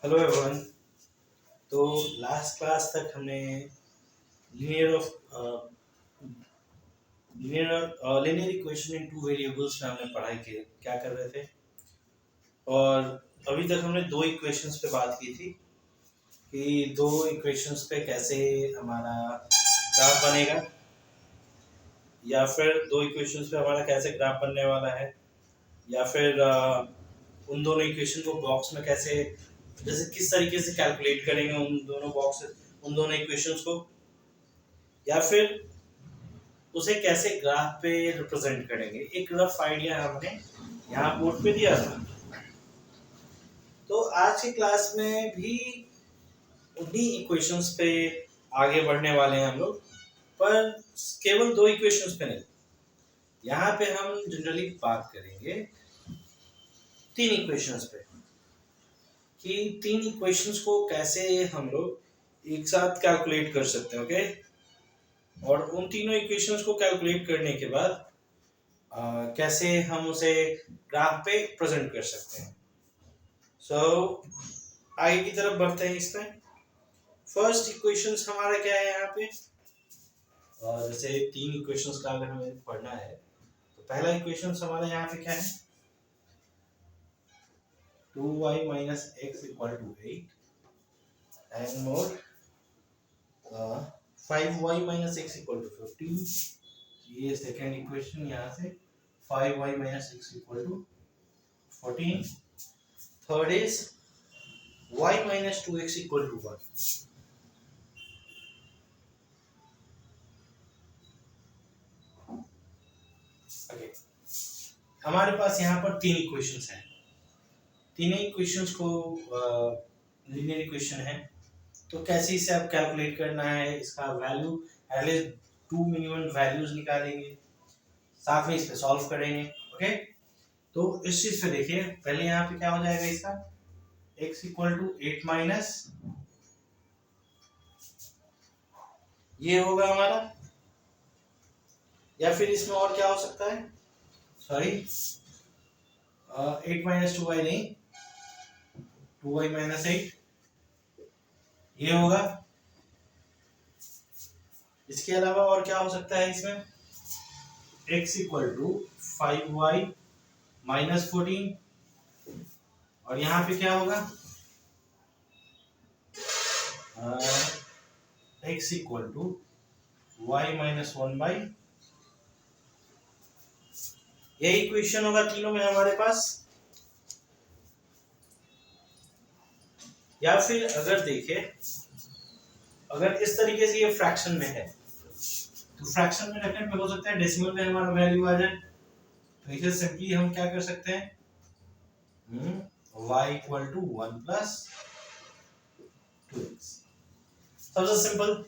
Hello everyone. तो last class तक हमने linear of linear equation in two variables में हमने पढ़ाई की क्या कर रहे थे। और अभी तक हमने दो इक्वेशंस पे बात की थी कि दो इक्वेशंस पे कैसे हमारा ग्राफ बनेगा, या फिर दो इक्वेशंस पे हमारा कैसे ग्राफ बनने वाला है, या फिर उन दोनों इक्वेशन को बॉक्स में कैसे, जैसे किस तरीके से कैलकुलेट करेंगे उन दोनों इक्वेशंस को, या फिर उसे कैसे ग्राफ पे रिप्रेजेंट करेंगे। एक रफ आइडिया हमने यहाँ बोर्ड पे दिया था। तो आज की क्लास में भी उन्हीं इक्वेशंस पे आगे बढ़ने वाले हैं हम लोग, पर केवल दो इक्वेशंस पे नहीं। यहाँ पे हम जनरली बात करेंगे तीन इक्वेशंस पे कि तीन इक्वेशंस को कैसे हम लोग एक साथ कैलकुलेट कर सकते हैं। ओके, और उन तीनों इक्वेशंस को कैलकुलेट करने के बाद कैसे हम उसे ग्राफ पे प्रेजेंट कर सकते हैं। सो आगे की तरफ बढ़ते हैं। इसमें फर्स्ट इक्वेशंस हमारा क्या है यहाँ पे, और जैसे तीन इक्वेशंस का अगर हमें पढ़ना है तो पहला इक्वेशंस हमारा यहाँ पे क्या है, 2y minus x equal to 8 and more 5y minus x equal to 15। ये सेकेंड इक्वेशन, यहाँ से 5y minus x equal to 14। Third is y minus 2x equal to 1। okay. हमारे पास यहाँ पर तीन इक्वेशंस हैं। तीनों इक्वेशंस को लीनियर इक्वेशन है, तो कैसे इसे आप कैलकुलेट करना है, इसका value at least to minimum values निकालेंगे, साथ में इस पे सॉल्व करेंगे। ओके, तो इस चीज पे देखिए, पहले यहाँ पे क्या हो जाएगा इसका, x इक्वल टू 8 माइनस ये होगा हमारा, या फिर इसमें और क्या हो सकता है, सॉरी 8 माइनस 2y नहीं, 2y माइनस 8 ये होगा। इसके अलावा और क्या हो सकता है इसमें, x equal to 5y minus 14, और यहाँ पे क्या होगा, x equal to y minus 1/। यही इक्वेशन होगा तीनों में हमारे पास। या फिर अगर देखें, अगर इस तरीके से ये फ्रैक्शन में है तो फ्रैक्शन में रखने पे हो सकता है डेसिमल में हमारा वैल्यू आ जाए। तो इसे सिंपली हम क्या कर सकते हैं, y equal to 1 plus 2x, सबसे सिंपल।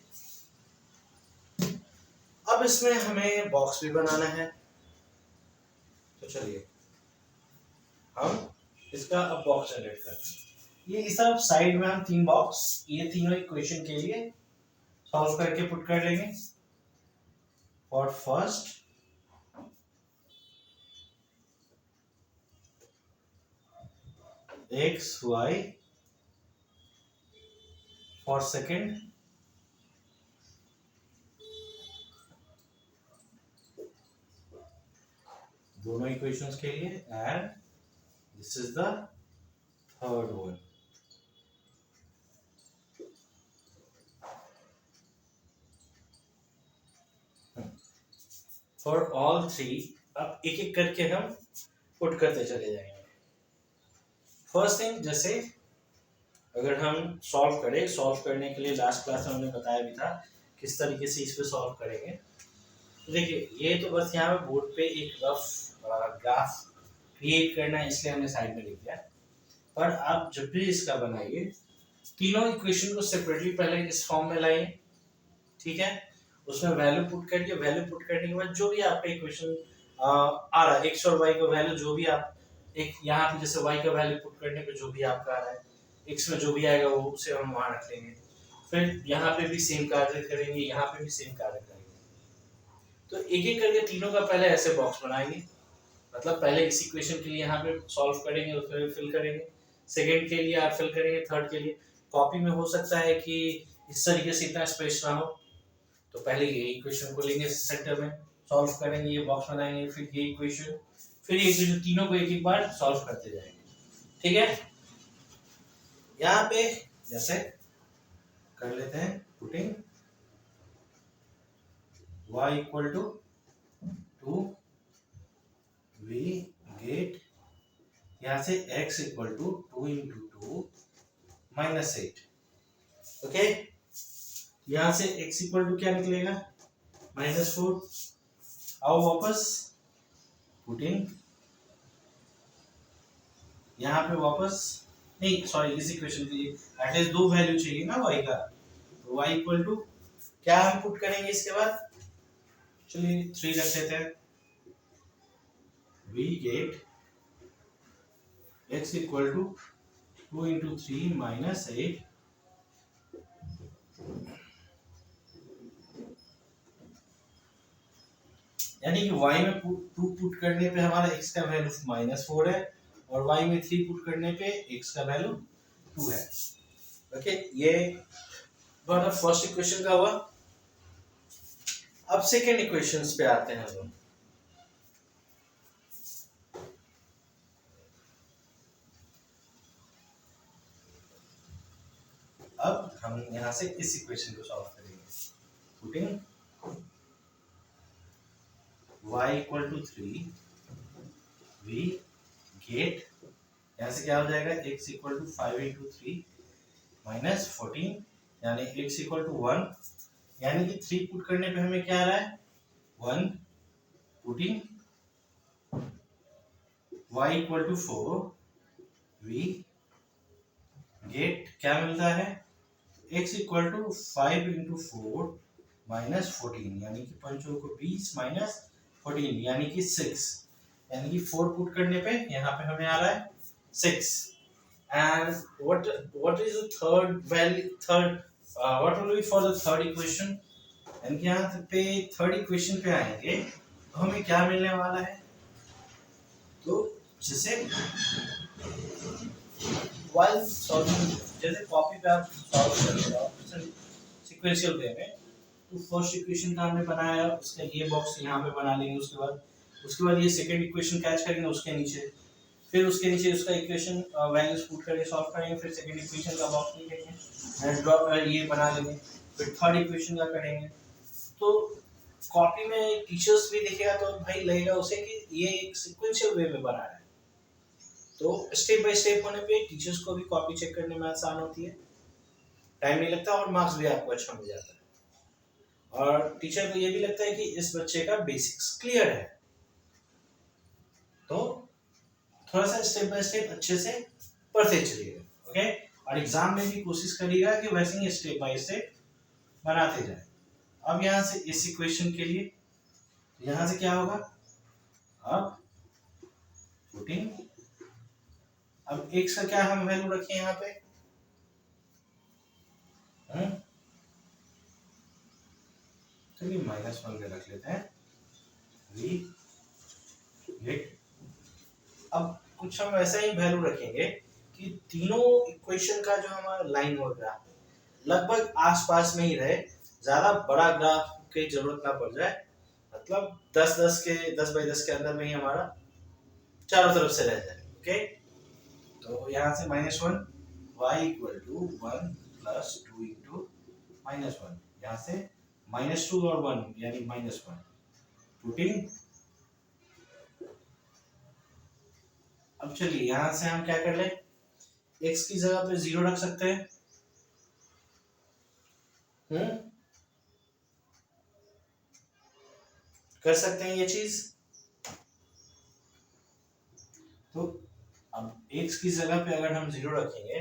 अब इसमें हमें बॉक्स भी बनाना है, तो चलिए हम इसका अब बॉक्स जनरेट करते हैं। ये इस तरफ साइड में हम तीन बॉक्स ये तीनों इक्वेशन के लिए सॉल्व करके पुट कर लेंगे। For first x y, for second दोनों इक्वेशंस के लिए, and this is the third one. For all three अब एक एक करके हम पुट करते चले जाएंगे। फर्स्ट थिंग, जैसे अगर हम सॉल्व करें, सॉल्व करने के लिए लास्ट क्लास में हमने बताया भी था किस तरीके से इस पे सॉल्व करेंगे। तो देखिए, ये तो बस यहाँ पे बोर्ड पे एक रफ ग्राफ क्रिएट करना है, इसलिए हमने साइड में लिख दिया। पर आप जब भी इसका बनाइए, तीनों इक्वेशन को सेपरेटली पहले इस फॉर्म में लाइए, ठीक है। उसमें वैल्यू पुट करिए, वैल्यू पुट करने के बाद जो भी आपका इक्वेशन आ रहा है, x और y का वैल्यू जो भी आप एक यहाँ पे जैसे y का वैल्यू पुट करने पे जो भी आपका आ रहा है, x में जो भी आएगा वो उसे हम वहां रख लेंगे। फिर यहाँ पे भी सेम कार्य करेंगे, यहाँ पे भी सेम कार्य करेंगे। तो एक एक करके तीनों का पहले ऐसे बॉक्स बनाएंगे, मतलब पहले इस इक्वेशन के लिए यहाँ पे सॉल्व करेंगे और फिर फिल करेंगे। सेकंड के लिए आप फिल करेंगे, थर्ड के लिए। कॉपी में हो सकता है कि इस तरीके से इतना स्पेस ना हो, तो पहले ये इक्वेशन को लेंगे सेंटर में, सॉल्व करेंगे, ये बॉक्स बनाएंगे, फिर ये इक्वेशन, फिर ये इक्वेशन, तीनों को एक एक बार सॉल्व करते जाएंगे। ठीक है, यहाँ पे जैसे कर लेते हैं putting y equal to 2 we get, यहाँ से x equal to 2 into 2 minus 8। Okay, यहाँ से x इक्वल टू क्या निकलेगा, -4। आओ वापस पुटिंग यहाँ पे वापस, नहीं सॉरी, इस इक्वेशन के लिए एटलीस्ट दो वैल्यू चाहिए ना y का, तो y इक्वल टू क्या हम पुट करेंगे इसके बाद, चलिए 3 रख लेते हैं, we get x equal to 2 into 3 minus 8, यानी कि y में 2 पुट करने पे हमारा x का वैल्यू -4 है, और y में 3 पुट करने पे x का वैल्यू 2 है। ओके, ये हमारा फर्स्ट इक्वेशन का हुआ। अब सेकेंड इक्वेशंस पे आते हैं हम। अब हम यहां से इस इक्वेशन को सॉल्व करेंगे, putting y equal to 3 we get, यहाँ से क्या हो जाएगा, x equal to 5 into 3 minus 14, यानी x इक्वल टू 1, यानी कि 3 पुट करने पे हमें क्या आ रहा है 1, putting y equal to 4 we get, क्या मिलता है x equal to 5 into 4 minus 14, यानी कि पंचों को 20 माइनस 14 यानी कि 6, यानी कि 4 पुट करने पे यहाँ पे हमें आ रहा है 6। And what is the third value, what will be for the third equation, यानी कि यहाँ पे थर्ड इक्वेशन पे आएंगे तो हमें क्या मिलने वाला है, तो जैसे while solving, जैसे कॉपी पे आप सॉल्व कर रहे हो सीक्वेंशियल वे में, तो फर्स्ट इक्वेशन का हमने बनाया, उसका ये बॉक्स यहाँ पे बना लेंगे, उसके बाद ये सेकंड इक्वेशन कैच करेंगे उसके नीचे, फिर उसके नीचे उसका इक्वेशन वैल्यूज पुट करके सॉल्व करेंगे, फिर सेकंड इक्वेशन का बॉक्स लिखेंगे एंड ड्रॉप ये बना लेंगे, फिर थर्ड इक्वेशन का करेंगे। तो कॉपी में टीचर्स भी देखेगा तो भाई लगेगा उसे कि ये एक सीक्वेंशियल वे में बना रहा है, तो स्टेप बाय स्टेप होने पे टीचर्स को भी कॉपी चेक करने में आसान होती है, टाइम नहीं लगता और मार्क्स भी आपको अच्छा मिल जाता है, और टीचर को ये भी लगता है कि इस बच्चे का बेसिक्स क्लियर है। तो थोड़ा सा स्टेप बाय स्टेप अच्छे से पढ़ते चलिएगा, ओके, और एग्जाम में भी कोशिश करिएगा कि वैसे ही स्टेप बाय स्टेप बनाते जाए। अब यहाँ से इस इक्वेशन के लिए यहाँ से क्या होगा, अब पुटिंग, अब x का क्या हम वैल्यू रखें यहाँ पे, चलिए -1 पे रख लेते हैं वी गेट। अब कुछ हम ऐसा ही वैल्यू रखेंगे कि तीनों इक्वेशन का जो हमारा लाइन और ग्राफ लगभग आसपास में ही रहे, ज्यादा बड़ा ग्राफ की जरूरत ना पड़ जाए, मतलब 10 बाई 10 के अंदर में ही हमारा चारों तरफ से रह जाए। ओके, तो यहाँ से -1 y equal to 1 plus 2 into -1, यहाँ से -2 और 1 यानी -1, पुटिंग, अब चलिए यहाँ से हम क्या कर ले, x की जगह पे 0 रख सकते हैं, कर सकते हैं ये चीज। तो अब x की जगह पे अगर हम 0 रखेंगे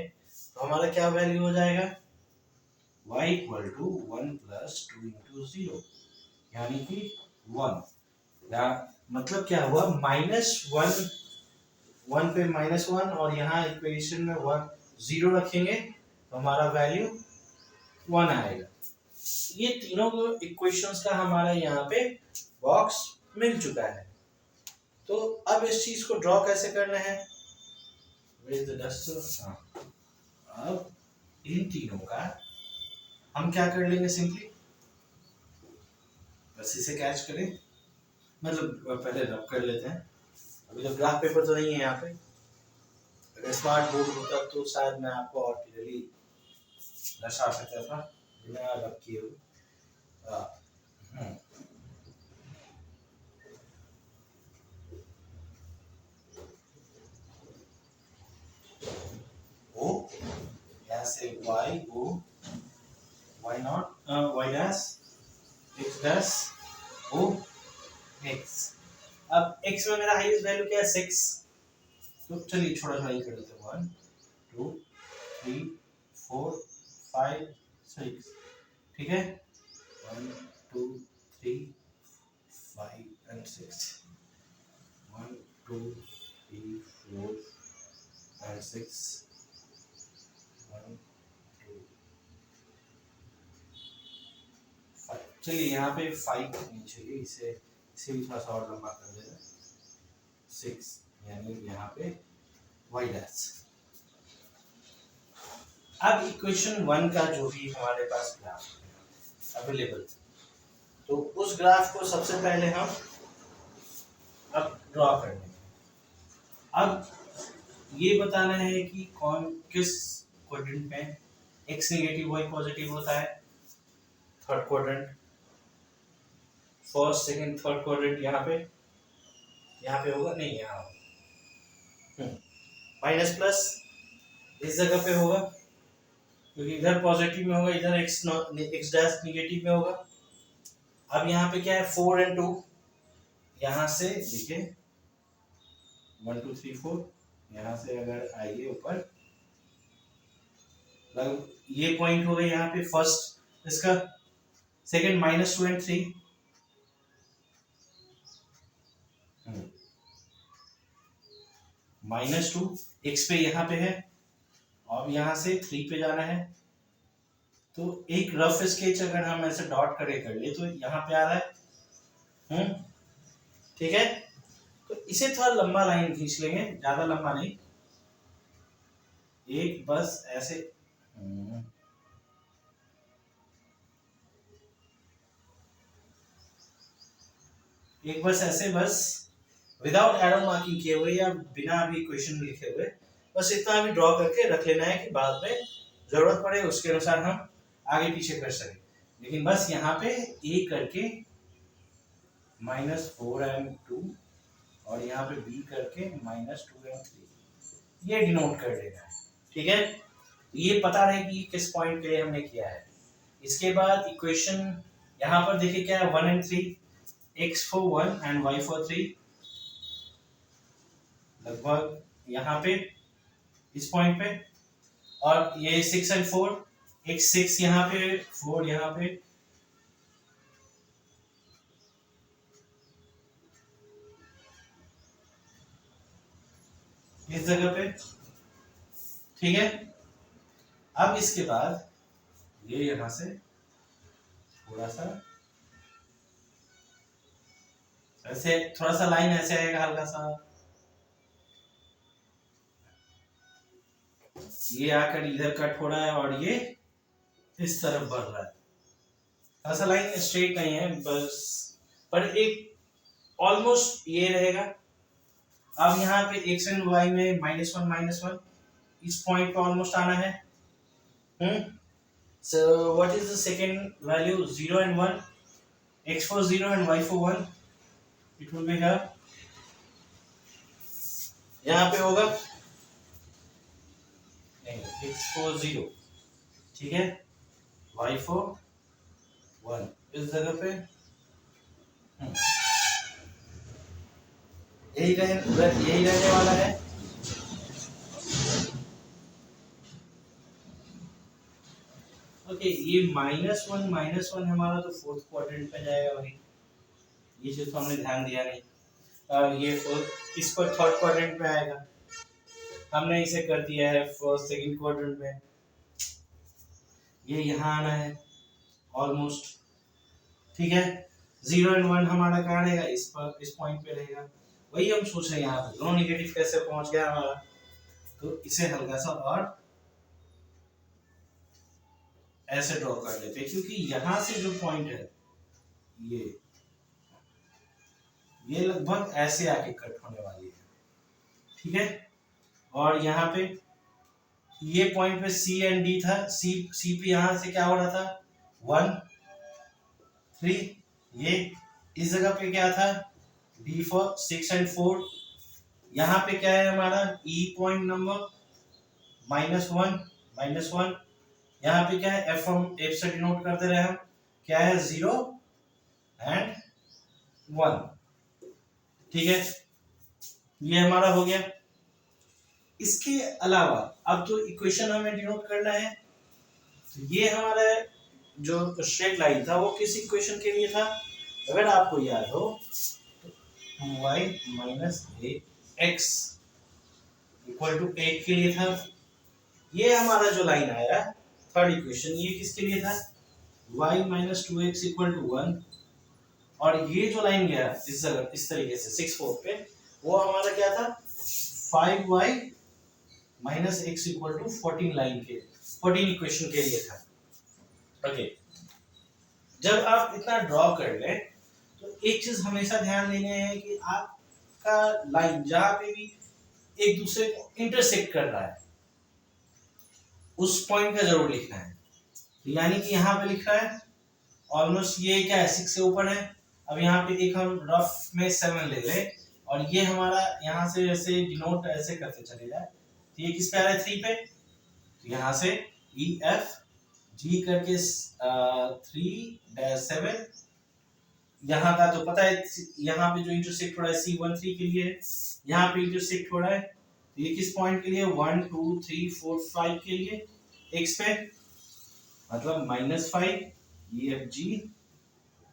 तो हमारा क्या वैल्यू हो जाएगा, y equal to 1 plus 2 into 0, यानी कि 1, या मतलब क्या हुआ, -1, 1 पे -1, और यहाँ इक्वेशन में 0 रखेंगे तो हमारा वैल्यू 1 आएगा। ये तीनों इक्वेशंस का हमारा यहाँ पे बॉक्स मिल चुका है। तो अब इस चीज को ड्रॉ कैसे करना है, Where is the duster? हाँ, अब इन तीनों का हम क्या कर लेंगे, सिंपली बस इसे कैच करें, मतलब पहले रब कर लेते हैं। अभी तो ग्राफ पेपर तो नहीं है यहाँ पे, अगर स्मार्ट बोर्ड होता तो शायद मैं आपको और क्लियरली दर्शा सकता था बिना रब किए हुए। ओ यहाँ से y o y not y dash x dash o x। अब x में मेरा हाईएस्ट वैल्यू क्या है, 6। तो चलिए छोटा सा ही कर लेते हैं, 1 2 3 4 5 6, ठीक है, 1 2 3 5 and 6, 1 2 3 4 and 6, 1 2 5। चलिए यहाँ पे 5 नहीं चाहिए, इसे भी थोड़ा सा और लंबा कर देना, 6, यानी यहाँ पे y डैश। अब इक्वेशन 1 का जो भी हमारे पास ग्राफ अवेलेबल, तो उस ग्राफ को सबसे पहले हम अब ड्रॉ कर लेंगे। अब ये बताना है कि कौन किस क्वाड्रेंट में x नेगेटिव y पॉजिटिव होता है, third quadrant, first second third quadrant, यहाँ पे होगा नहीं, यहाँ माइनस प्लस इस जगह पे होगा, क्योंकि इधर पॉजिटिव में होगा, इधर x डैश नेगेटिव में होगा। अब यहाँ पे क्या है, 4 and 2, यहाँ से देखिए 1 2 3 4, यहाँ से अगर आइए ऊपर, ये पॉइंट हो गए यहाँ पे फर्स्ट, इसका सेकंड -2 and 3, -2 x पे यहाँ पे है, और यहाँ से 3 पे जाना है। तो एक रफ स्केच अगर हम ऐसे डॉट कर ले तो यहाँ पे आ रहा है, ठीक है। तो इसे थोड़ा लंबा लाइन खींच लेंगे, ज्यादा लंबा नहीं, एक बस ऐसे, एक बस ऐसे, बस विदाउट एरो मार्किंग किए हुए या बिना भी क्वेश्चन लिखे हुए, बस इतना भी ड्रॉ करके रख लेना है कि बाद में जरूरत पड़े उसके अनुसार हम आगे पीछे कर सकें। लेकिन बस यहाँ पे ए करके -4 and 2, और यहाँ पे बी करके -2 and 3, ये डिनोट कर देना है, ठीक है। ये पता रहे कि किस पॉइंट के लिए हमने किया है। इसके बाद इक्वेशन यहाँ पर देखिए क्या है, 1 and 3, x for 1 and y for 3, लगभग यहाँ पे इस पॉइंट पे, और ये 6 and 4, x 6 यहाँ पे, 4 यहाँ पे, इस जगह पे, ठीक है। अब इसके बाद ये यहाँ से थोड़ा सा ऐसे, थोड़ा सा लाइन ऐसे आएगा हल्का सा, ये आकर इधर कट हो रहा है और ये इस तरफ बढ़ रहा है, ऐसा लाइन स्ट्रेट नहीं है बस, पर एक ऑलमोस्ट ये रहेगा। अब यहाँ पे x एंड y में -1 इस पॉइंट पे ऑलमोस्ट आना है। So what is the second value? 0 and 1, x for 0 and y for 1, it will be here, यहाँ पे होगा नहीं, x for 0, ठीक है, y for 1 इस जगह पे, यही रहने वाला है। ओके, ये -1 हमारा तो फोर्थ क्वाड्रेंट में जाएगा भाई, ये चीज तो हमने ध्यान दिया नहीं। ये फोर्थ, इस पर थर्ड क्वाड्रेंट में आएगा, हमने इसे कर दिया है फर्स्ट सेकंड क्वाड्रेंट में, ये यहाँ आना है ऑलमोस्ट, ठीक है। 0 and 1 हमारा कहाँ रहेगा, इस पॉइंट पे रहेगा। वही हम सोच रहे हैं यहाँ पे दोनों नेगेटिव कैसे पहुंच गया हमारा, तो इसे हल्का सा और ऐसे ड्रॉ कर लेते हैं, क्योंकि यहां से जो पॉइंट है ये लगभग ऐसे आके कट होने वाली है, ठीक है। और यहाँ पे ये पॉइंट पे सी एंड डी था, सी पे यहाँ से क्या हो रहा था 1 3, ये इस जगह पे क्या था डी फॉर 6 एंड 4, यहाँ पे क्या है हमारा ई पॉइंट नंबर -1, यहाँ पे क्या है एफ, हम एफ से डिनोट कर दे रहे हैं हम, क्या है 0 एंड 1, ठीक है। ये हमारा हो गया। इसके अलावा अब जो इक्वेशन हमें डिनोट करना है, तो ये हमारा जो स्ट्रेट लाइन था वो किस इक्वेशन के लिए था, अगर आपको याद हो तो 2y minus x equal to 8 के लिए था। ये हमारा जो लाइन आया थर्ड इक्वेशन, ये किसके लिए था y minus 2x equal to 1, और ये जो लाइन गया इस तरीके से 6 4 पे, वो हमारा क्या था 5y minus x equal to 14 line के 14 इक्वेशन के लिए था। ओके, जब आप इतना ड्रॉ कर लें तो एक चीज हमेशा ध्यान देनी है कि आपका लाइन जहां पे भी एक दूसरे को इंटरसेक्ट कर रहा है उस पॉइंट का जरूर लिखना है। तो यानी कि यहाँ पे लिख रहा है ऑलमोस्ट ये क्या है 6 से ऊपर है। अब यहाँ पे एक हम रफ में 7 ले लें, और ये हमारा यहाँ से ऐसे डिनोट ऐसे करते चले जाए, तो ये किस पे आ रहा है 3 पे, तो यहाँ से ई एफ जी करके 3-7, यहाँ का तो पता है, यहाँ पे जो इंटरसेक्ट हो रहा है C13 के लिए, यहाँ पे इंटरसेक्ट हो रहा है, तो ये किस पॉइंट के लिए 1 2 3 4 5 के लिए x पे, मतलब -5 EFG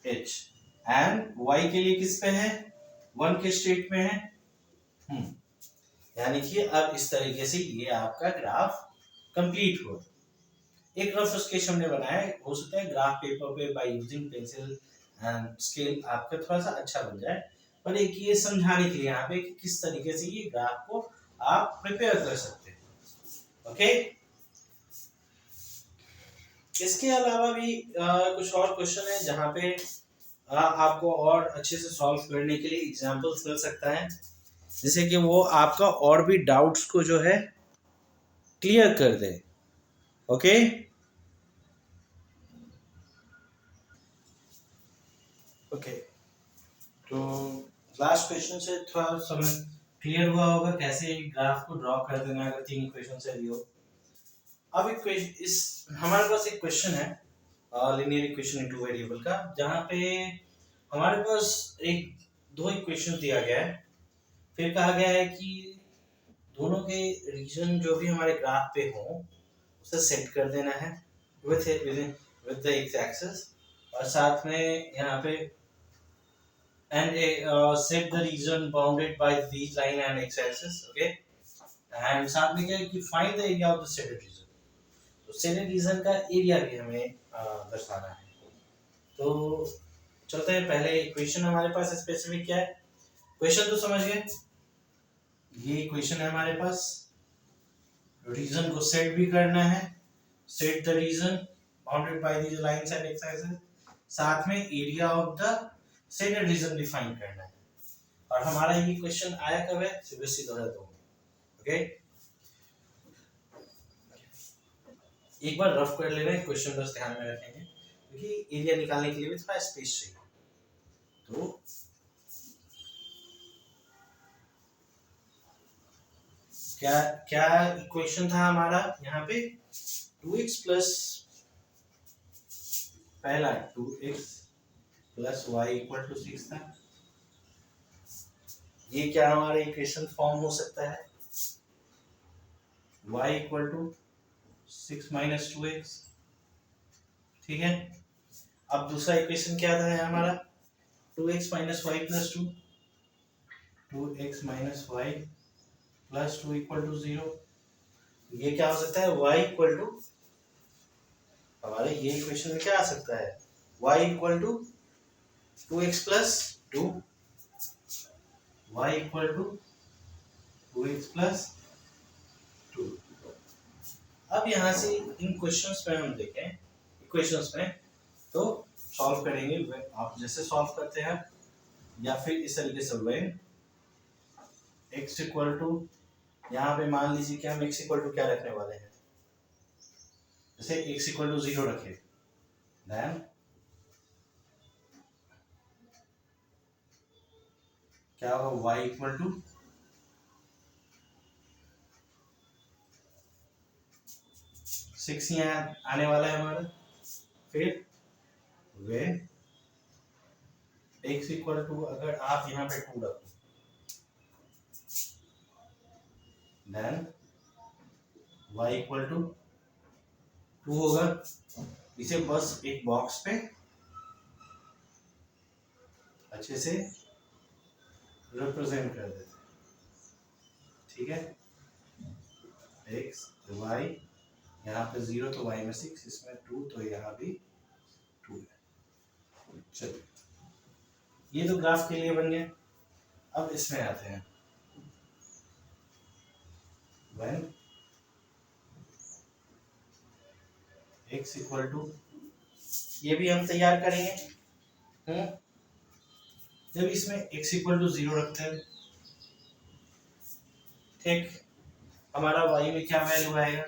H, एंड y के लिए किस पे है 1 के स्टेट में है। यानी कि अब इस तरीके से ये आपका ग्राफ कंप्लीट हो। एक रफ स्केच हमने बनाया है, हो सकता है ग्राफ पेपर पे by using pencil and scale आपका थोड़ा सा अच्छा बन जाए, पर एक ये समझाने के लिए यहाँ पे कि किस तरीके से ये ग्राफ को आप प्रिपेयर कर सकते हैं। ओके, इसके अलावा भी कुछ और क्वेश्चन है जहाँ पे आपको और अच्छे से सॉल्व करने के लिए एग्जांपल्स मिल सकता है, जिससे कि वो आपका और भी डाउट्स को जो है क्लियर कर दे। ओके, ओके, तो लास्ट क्वेश्चन से थोड़ा समझ क्लियर हुआ होगा कैसे ग्राफ को ड्रॉ कर देना है अगर 3 इक्वेशन से लियो। अब एक इस हमारे पास एक क्वेश्चन है लीनियर इक्वेशन इनटू वेरिएबल का, जहाँ पे हमारे पास एक 2 इक्वेशन दिया गया है, फिर कहा गया है कि दोनों के रीजन जो भी हमारे ग्राफ पे हो उसे सेट कर देना है विद द एक्स एक्सिस, और साथ में यहाँ पे and set the region bounded by these line and x axis, okay, and साथ में क्या है कि find the area of the shaded region, तो shaded region का एरिया भी हमें दर्शाना है। तो चलते हैं, पहले इक्वेशन हमारे पास स्पेसिफिक क्या है, क्वेश्चन तो समझ गए, ये इक्वेशन है हमारे पास, रीजन को सेट भी करना है, set the region bounded by these lines and x axis, साथ में area of the shaded region define करना है। और हमारा ये क्वेश्चन आया कब है सीबीएसई 2002 में। ओके, एक बार रफ कर लेना है क्वेश्चन, बस ध्यान में रखेंगे क्योंकि एरिया निकालने के लिए भी थोड़ा स्पेस चाहिए। तो क्या क्या इक्वेशन था हमारा यहाँ पे 2x प्लस पहला 2x plus y equal to 6 था। ये क्या हमारा इक्वेशन फॉर्म हो सकता है y equal to 6 minus 2x, ठीक है। अब दूसरा इक्वेशन क्या था हमारा 2x minus y plus 2, 2x minus y plus 2 equal to 0। ये क्या हो सकता है y इक्वल टू, हमारे ये इक्वेशन में क्या आ सकता है y equal to 2x plus 2, y equal to 2x plus 2। अब यहाँ से इन क्वेश्चंस में हम देखें, इक्वेशंस में तो सॉल्व करेंगे आप जैसे सॉल्व करते हैं, या फिर इस तरीके से व्हेन x इक्वल टू, यहाँ पे मान लीजिए कि हम x इक्वल टू क्या रखने वाले हैं, जैसे x इक्वल टू 0 रखे, देन क्या होगा y इक्वल टू 6 यहाँ आने वाला है हमारा। फिर व्हेन x इक्वल टू, अगर आप यहाँ पे 2 रखो, देन y इक्वल टू 2 होगा। इसे बस एक बॉक्स पे अच्छे से रिप्रेजेंट कर देते हैं, ठीक है। x y यहाँ पे 0 तो y में 6, इसमें 2 तो यहाँ भी 2 है। चलिए ये तो ग्राफ के लिए बन गया। अब इसमें आते हैं, when x इक्वल टू, ये भी हम तैयार करेंगे। जब इसमें x इक्वल टू 0 रखते हैं, ठीक, हमारा y में क्या वैल्यू आएगा,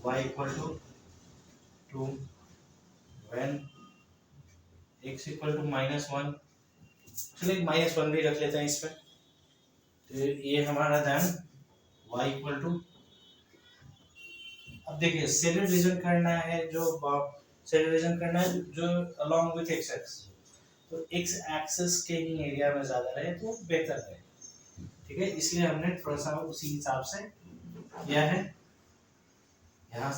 y equal to 2, when x equal to -1, चलिए -1 भी रख लेते हैं इसमें, तो ये हमारा देन y इक्वल टू, अब देखिए सेल डिवीजन करना है, सेल डिवीजन करना है जो अलोंग विथ x एक्सिस, तो x एक्सिस के ही एरिया में ज्यादा रहे तो बेहतर है, ठीक है। इसलिए हमने थोड़ा सा उसी हिसाब से किया है। यहाँ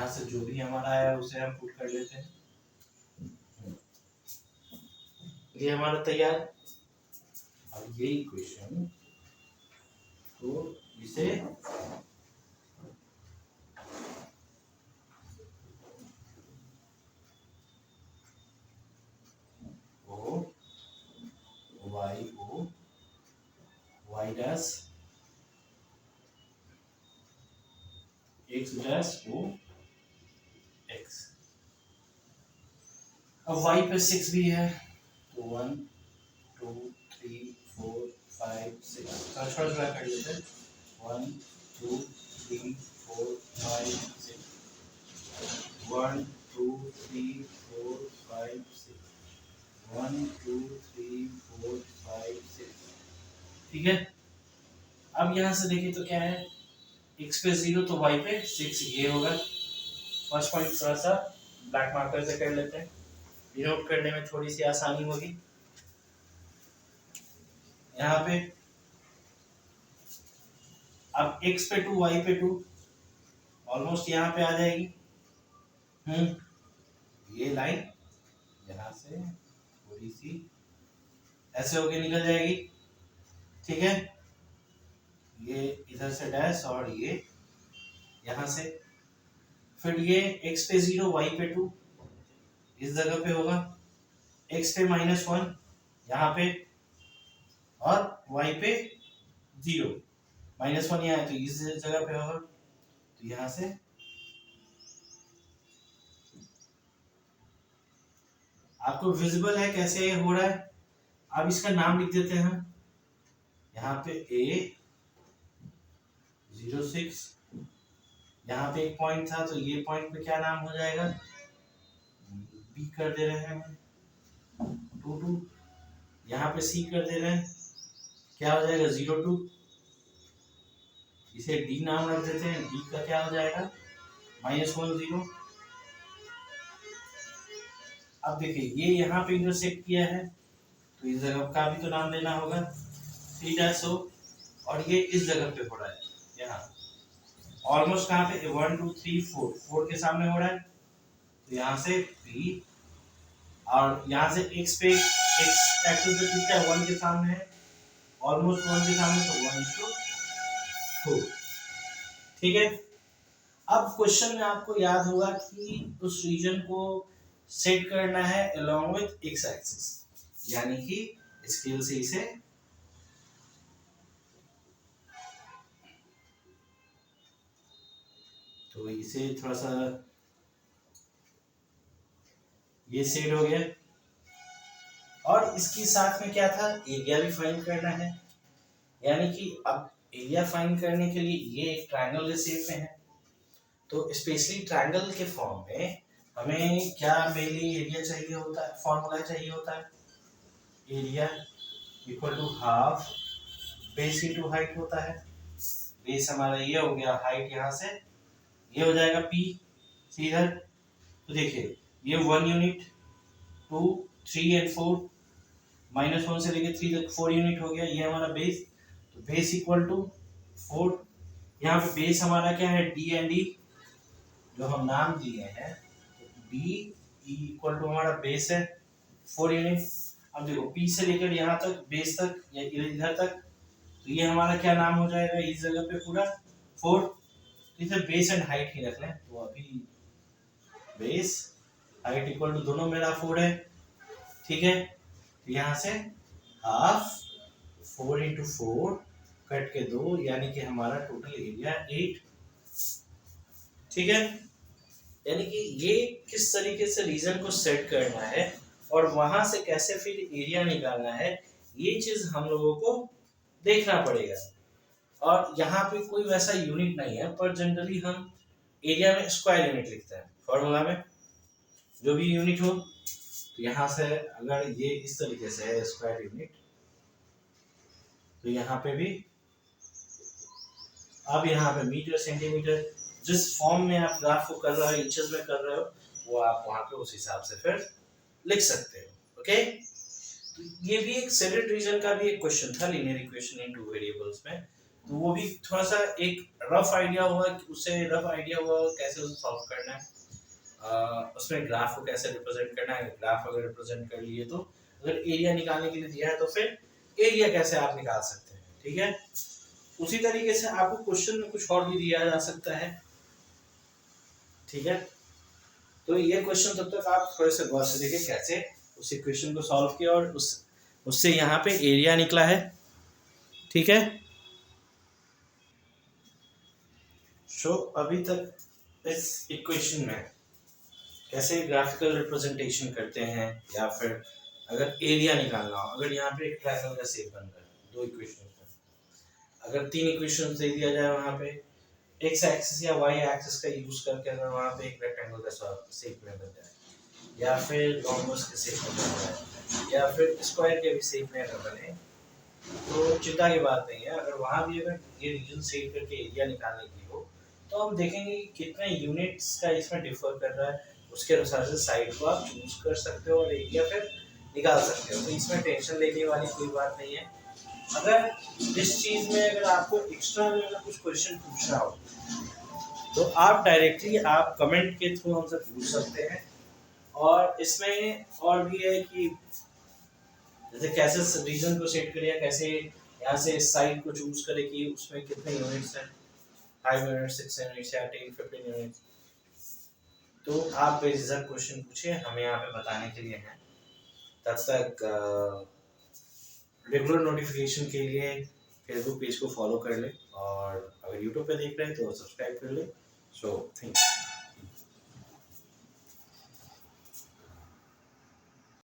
से जो भी हमारा आया उसे हम पुट कर लेते हैं, ये हमारा तैयार। अब ये इक्वेशन, तो इसे o y dash x dash o x, अब y पे 6 भी है, तो 1 2 3 4 5 6, छोटा कर लेते हैं, 1 2 3 4 5 6, 1 2 3 4 5 6, 1 2 3 4 5 6, ठीक है। अब यहाँ से देखिए तो क्या है, x पे 0 तो y पे 6, ये होगा फर्स्ट पॉइंट। थोड़ा सा ब्लैक मार्कर से कर लेते हैं, डिनोट करने में थोड़ी सी आसानी होगी। यहाँ पे अब x पे 2 y पे 2 ऑलमोस्ट यहाँ पे आ जाएगी। ये लाइन यहाँ से थोड़ी सी ऐसे होके निकल जाएगी, ठीक है। ये इधर से डैश और ये यहाँ से, फिर ये x पे 0 y पे 2 इस जगह पे होगा, x पे -1 यहाँ पे, और y पे 0 -1 यहाँ है तो इस जगह पे होगा, तो यहाँ से आपको विजिबल है कैसे हो रहा है। अब इसका नाम लिख देते हैं हम, यहाँ पे A06, यहाँ पे एक पॉइंट था तो ये पॉइंट पे क्या नाम हो जाएगा, B कर दे रहे हैं, 22, यहाँ पे C कर दे रहे हैं, क्या हो जाएगा 02, इसे D नाम रख देते हैं, D का क्या हो जाएगा -10। अब देखिए ये यहाँ पे इंटरसेक्ट किया है तो इस जगह का भी तो नाम लेना होगा, θ, और ये इस जगह पे हो रहा है, यहाँ ऑलमोस्ट कहाँ पे 1 2 3 4 के सामने हो रहा है, तो यहाँ से P, और यहाँ से x पे x एक्सिस पे थीटा 1 के सामने है, ऑलमोस्ट 1 के सामने, तो 1:4, ठीक है। अब क्वेश्चन में आपको याद होगा कि उस रीजन को सेट करना है along with x एक्सिस, यानी कि स्केल से इसे तो इसे थोड़ा सा ये सेट हो गया। और इसके साथ में क्या था, एरिया भी फाइंड करना है, यानी कि अब एरिया फाइंड करने के लिए ये एक ट्रायंगल के शेप में है, तो स्पेशली ट्रायंगल के फॉर्म में हमें क्या मेनली एरिया चाहिए होता है, फॉर्मूला चाहिए होता है, area equal to half base into height होता है। बेस हमारा ये हो गया, हाइट यहाँ से ये हो जाएगा p सीधा। तो देखिए ये 1 यूनिट 2 3 एंड 4 -1 से लेके 3 तक 4 यूनिट हो गया, ये हमारा बेस। तो बेस इक्वल टू 4, यहाँ पे बेस हमारा क्या है d एंड e जो हम नाम दिए हैं, d इक्वल टू हमारा बेस है 4 यूनिट। अब देखो p से लेकर यहाँ तक बेस तक या इधर तक, तो ये हमारा क्या नाम हो जाएगा इस जगह पे पूरा 4। इसे बेस एंड हाइट ही रख लें, तो अभी बेस हाइट इक्वल टू दोनों मेरा 4 है, ठीक है। तो यहाँ से हाफ 4 इंटू 4 कट के 2, यानी कि हमारा टोटल एरिया 8, ठीक है। यानी कि ये किस तरीके से रीजन को सेट करना है और वहां से कैसे फिर एरिया निकालना है, ये चीज हम लोगों को देखना पड़ेगा। और यहाँ पे कोई वैसा यूनिट नहीं है, पर जनरली हम एरिया में स्क्वायर यूनिट लिखते हैं फॉर्मूला में, जो भी यूनिट हो। तो यहाँ से अगर ये इस तरीके से है स्क्वायर यूनिट, तो यहाँ पे भी अब यहाँ पे मीटर सेंटीमीटर, जिस फॉर्म में आप ग्राफ को कर रहे हो, इंचेस में कर रहे हो, वो आप वहाँ पे उस हिसाब से फिर लिख सकते हो, ओके। तो ये भी एक सेडेड रीजन का भी एक क्वेश्चन था linear equation in two variables में, तो वो भी थोड़ा सा एक रफ आइडिया हुआ, उससे रफ आइडिया हुआ कैसे उसे सॉल्व करना है, उसमें ग्राफ को कैसे रिप्रेजेंट करना है। ग्राफ अगर रिप्रेजेंट कर लिए, तो अगर एरिया निकालने के लिए दिया है तो फिर एरिया कैसे आप निकाल सकते हैं, ठीक है। उसी तरीके से आपको क्वेश्चन में कुछ और भी दिया जा सकता है, ठीक है। तो ये क्वेश्चन तब तक आप थोड़े से गौर से देखिए कैसे उस इक्वेशन को सॉल्व किया और उससे यहाँ पे एरिया निकला है, ठीक है। सो अभी तक इस इक्वेशन में कैसे ग्राफिकल रिप्रेजेंटेशन करते हैं, या फिर अगर एरिया निकालना हो, अगर यहाँ पे एक ट्रायंगल का शेप बन रहा है, दो इक्वेशन, अगर 3 इक्वेशन दे दिया जाए वहाँ पे x एक्सिस या y एक्सिस का यूज करके, अगर वहाँ पे एक रेक्टेंगल का शेप में बन जाए, या फिर रोम्बस के शेप में बन जाए, या फिर स्क्वायर के भी शेप में अगर बने, तो चिंता की बात नहीं है। अगर वहाँ भी अगर ये रीजन सेट करके एरिया निकालने की हो, तो हम देखेंगे कि कितने यूनिट्स का इसमें डिफर कर रहा है, उसके अनुसार से साइड को आप चूज कर सकते हो और एरिया फिर निकाल सकते हो। तो इसमें टेंशन लेने वाली कोई बात नहीं है। अगर इस चीज में अगर आपको एक्स्ट्रा में अगर कुछ क्वेश्चन पूछना हो, तो आप डायरेक्टली आप कमेंट के थ्रू हमसे पूछ सकते हैं। और इसमें और भी है कि जैसे कैसे रीजन को सेट करिए, कैसे यहाँ से साइड को चूज करें कि उसमें कितने यूनिट्स हैं, 5 यूनिट 6 यूनिट्स या 10 15 यूनिट्स। तो आप बेझिझक क्वेश्चन पूछिए, हमें यहाँ पे बताने के लिए हैं। तब तक रेगुलर नोटिफिकेशन के लिए फेसबुक पेज को फॉलो कर ले, और अगर यूट्यूब पे देख रहे हैं तो सब्सक्राइब कर ले। So thank you.